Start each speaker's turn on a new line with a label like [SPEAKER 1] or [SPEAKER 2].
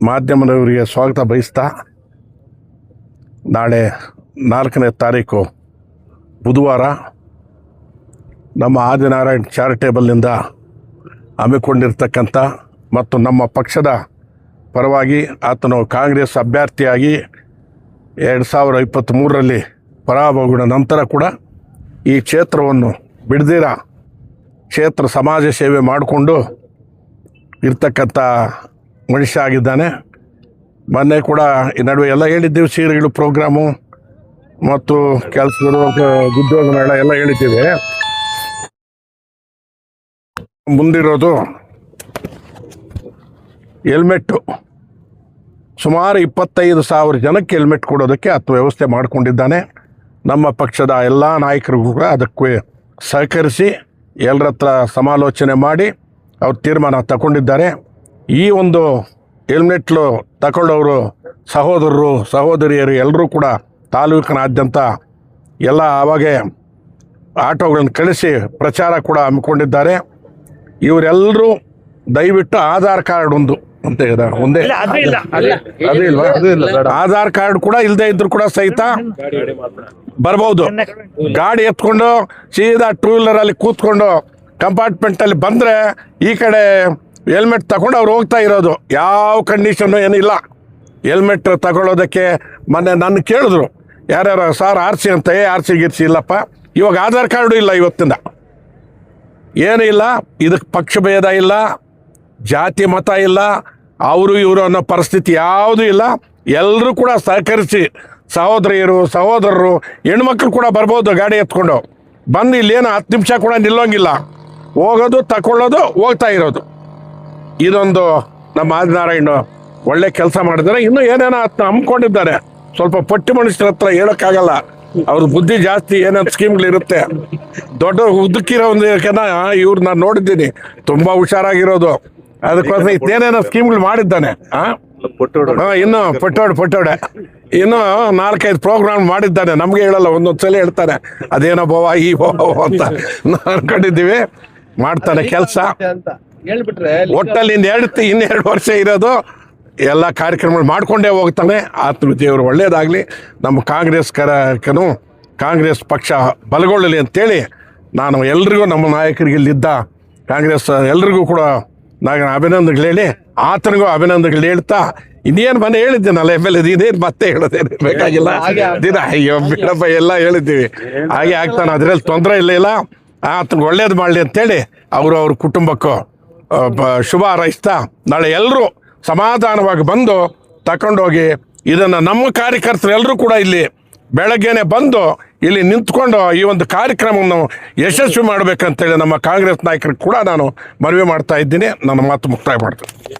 [SPEAKER 1] ಮಾಧ್ಯಮದವರಿಗೆ ಸ್ವಾಗತ ಬಯಸ್ತಾ, ನಾಳೆ 4ನೇ ತಾರೀಕು ಬುಧವಾರ ನಮ್ಮ ಆದಿನಾರಾಯಣ್ ಚಾರಿಟೇಬಲ್ನಿಂದ ಹಮ್ಮಿಕೊಂಡಿರ್ತಕ್ಕಂಥ ಮತ್ತು ನಮ್ಮ ಪಕ್ಷದ ಪರವಾಗಿ ಆತನು ಕಾಂಗ್ರೆಸ್ ಅಭ್ಯರ್ಥಿಯಾಗಿ 2023ರಲ್ಲಿ ಪರಾಭವಗೊಂಡ ನಂತರ ಕೂಡ ಈ ಕ್ಷೇತ್ರವನ್ನು ಬಿಡದಿರ ಕ್ಷೇತ್ರ ಸಮಾಜ ಸೇವೆ ಮಾಡಿಕೊಂಡು ಇರ್ತಕ್ಕಂಥ ಮನುಷ್ಯ ಆಗಿದ್ದಾನೆ. ಮೊನ್ನೆ ಕೂಡ ಈ ನಡುವೆ ಎಲ್ಲ ಹೇಳಿದ್ದೀವಿ, ಸೀರೆಗಳು ಪ್ರೋಗ್ರಾಮು ಮತ್ತು ಕೆಲಸಗಳು, ಉದ್ಯೋಗ ಮೇಳ ಎಲ್ಲ ಹೇಳಿದ್ದೀವಿ. ಮುಂದಿರೋದು ಹೆಲ್ಮೆಟ್ಟು. ಸುಮಾರು 25,000 ಜನಕ್ಕೆ ಹೆಲ್ಮೆಟ್ ಕೊಡೋದಕ್ಕೆ ಆತ ವ್ಯವಸ್ಥೆ ಮಾಡಿಕೊಂಡಿದ್ದಾನೆ. ನಮ್ಮ ಪಕ್ಷದ ಎಲ್ಲ ನಾಯಕರಿಗೂ ಕೂಡ ಅದಕ್ಕೆ ಸಹಕರಿಸಿ ಎಲ್ಲರ ಹತ್ರ ಸಮಾಲೋಚನೆ ಮಾಡಿ ಅವ್ರು ತೀರ್ಮಾನ ತಗೊಂಡಿದ್ದಾರೆ. ಈ ಒಂದು ಹೆಲ್ಮೆಟ್ಲು ತಗೊಳ್ಳೋರು ಸಹೋದರರು ಸಹೋದರಿಯರು ಎಲ್ಲರೂ ಕೂಡ ತಾಲೂಕಿನಾದ್ಯಂತ ಎಲ್ಲ ಅವಾಗೆ ಆಟೋಗಳನ್ನು ಕಳಿಸಿ ಪ್ರಚಾರ ಕೂಡ ಹಮ್ಮಿಕೊಂಡಿದ್ದಾರೆ. ಇವರೆಲ್ಲರೂ ದಯವಿಟ್ಟು ಆಧಾರ್ ಕಾರ್ಡ್ ಒಂದು ಅಂತ ಒಂದೇ ಆಧಾರ್ ಕಾರ್ಡ್ ಕೂಡ ಇಲ್ಲದೆ ಇದ್ರು ಕೂಡ ಸಹಿತ ಬರ್ಬೋದು. ಗಾಡಿ ಎತ್ಕೊಂಡು ಸೀದಾ 2 ವೀಲರಲ್ಲಿ ಕೂತ್ಕೊಂಡು ಕಂಪಾರ್ಟ್ಮೆಂಟಲ್ಲಿ ಬಂದರೆ ಈ ಕಡೆ ಹೆಲ್ಮೆಟ್ ತಗೊಂಡು ಅವ್ರು ಹೋಗ್ತಾ ಇರೋದು. ಯಾವ ಕಂಡೀಷನ್ನು ಏನಿಲ್ಲ. ಹೆಲ್ಮೆಟ್ ತಗೊಳ್ಳೋದಕ್ಕೆ ಮೊನ್ನೆ ನನ್ನ ಕೇಳಿದ್ರು, ಯಾರ್ಯಾರು ಸಾರ್ RC ಅಂತ. RC ಗಿರ್ಸಿ ಇಲ್ಲಪ್ಪ, ಇವಾಗ ಆಧಾರ್ ಕಾರ್ಡು ಇಲ್ಲ, ಇವತ್ತಿಂದ ಏನೂ ಇಲ್ಲ. ಇದಕ್ಕೆ ಪಕ್ಷ ಭೇದ ಇಲ್ಲ, ಜಾತಿ ಮತ ಇಲ್ಲ, ಅವರು ಇವರು ಅನ್ನೋ ಪರಿಸ್ಥಿತಿ ಯಾವುದೂ ಇಲ್ಲ. ಎಲ್ಲರೂ ಕೂಡ ಸಹಕರಿಸಿ ಸಹೋದರಿಯರು ಸಹೋದರರು ಹೆಣ್ಮಕ್ಳು ಕೂಡ ಬರ್ಬೋದು. ಗಾಡಿ ಎತ್ಕೊಂಡು ಬಂದು ಇಲ್ಲೇನು 10 ನಿಮಿಷ ಕೂಡ ನಿಲ್ಲೋಂಗಿಲ್ಲ. ಹೋಗೋದು ತಗೊಳ್ಳೋದು ಹೋಗ್ತಾ ಇರೋದು. ಇದೊಂದು ನಮ್ಮ ಆದಿನಾರಾಯಣ ಒಳ್ಳೆ ಕೆಲಸ ಮಾಡಿದ್ದಾರೆ. ಇನ್ನೂ ಏನೇನೋ ಹಮ್ಮಿಕೊಂಡಿದ್ದಾರೆ. ಸ್ವಲ್ಪ ಪಟ್ಟಿ ಮನುಷ್ಯರ ಹತ್ರ ಹೇಳೋಕ್ಕಾಗಲ್ಲ, ಅವ್ರ ಬುದ್ಧಿ ಜಾಸ್ತಿ. ಏನೇನು ಸ್ಕೀಮ್ಗಳಿರುತ್ತೆ, ದೊಡ್ಡ ಉದ್ದಕ್ಕಿರೋ ಒಂದು ಇವ್ರು ನಾನು ನೋಡಿದ್ದೀನಿ ತುಂಬ ಹುಷಾರಾಗಿರೋದು. ಅದಕ್ಕೋಸ್ಕರ ಏನೇನೋ ಸ್ಕೀಮ್ಗಳು ಮಾಡಿದ್ದಾನೆ. ಇನ್ನು ಪಟ್ಟೋಡೆ ಇನ್ನೂ 4-5 ಪ್ರೋಗ್ರಾಮ್ ಮಾಡಿದ್ದಾನೆ. ನಮಗೆ ಹೇಳಲ್ಲ, ಒಂದೊಂದು ಸಲ ಹೇಳ್ತಾನೆ ಅದೇನೋ ಬೋವ ಈ ಬೋವ ಅಂತ ಅನ್ಕೊಂಡಿದ್ದೀವಿ. ಮಾಡ್ತಾನೆ ಕೆಲಸ. ಒಟ್ಟಲ್ಲಿ ಇನ್ನೆರಡು ವರ್ಷ ಇರೋದು. ಎಲ್ಲ ಕಾರ್ಯಕ್ರಮಗಳು ಮಾಡ್ಕೊಂಡೇ ಹೋಗ್ತಾನೆ. ಆತ್ಮ ದೇವರು ಒಳ್ಳೇದಾಗಲಿ, ನಮ್ಮ ಕಾಂಗ್ರೆಸ್ ಪಕ್ಷ ಬಲಗೊಳ್ಳಲಿ ಅಂತೇಳಿ ನಾನು ಎಲ್ರಿಗೂ, ನಮ್ಮ ನಾಯಕರಿಗೆ ಇಲ್ಲಿದ್ದ ಕಾಂಗ್ರೆಸ್ ಎಲ್ರಿಗೂ ಕೂಡ ನಾನು ಅಭಿನಂದನೆಗಳು ಹೇಳಿ, ಆತನಿಗೂ ಅಭಿನಂದನೆಗಳು ಹೇಳ್ತಾ, ಇನ್ನೇನು ಮನೆ ಹೇಳಿದ್ದೀನಲ್ಲ MLA, ಇದೇನು ಮತ್ತೆ ಹೇಳೋದೇನು ಬೇಕಾಗಿಲ್ಲ. ಅಯ್ಯೋ ಬಿಡಪ್ಪ, ಎಲ್ಲ ಹೇಳಿದ್ದೀವಿ. ಹಾಗೆ ಆಗ್ತಾನೆ, ಅದರಲ್ಲಿ ತೊಂದರೆ ಇಲ್ಲ. ಆತನಿಗೆ ಒಳ್ಳೇದು ಮಾಡಲಿ ಅಂತೇಳಿ ಅವ್ರ ಕುಟುಂಬಕ್ಕೂ ಶುಭ ಹಾರೈಸ್ತಾ, ನಾಳೆ ಎಲ್ಲರೂ ಸಮಾಧಾನವಾಗಿ ಬಂದು ತಗೊಂಡೋಗಿ ಇದನ್ನು ನಮ್ಮ ಕಾರ್ಯಕರ್ತರು ಎಲ್ಲರೂ ಕೂಡ ಇಲ್ಲಿ ಬೆಳಗ್ಗೆನೆ ಬಂದು ಇಲ್ಲಿ ನಿಂತ್ಕೊಂಡು ಈ ಒಂದು ಕಾರ್ಯಕ್ರಮವನ್ನು ಯಶಸ್ವಿ ಮಾಡಬೇಕಂತೇಳಿ ನಮ್ಮ ಕಾಂಗ್ರೆಸ್ ನಾಯಕರಿಗೆ ಕೂಡ ನಾನು ಮನವಿ ಮಾಡ್ತಾ ಇದ್ದೀನಿ. ನನ್ನ ಮಾತು ಮುಕ್ತಾಯ ಮಾಡ್ತೀನಿ.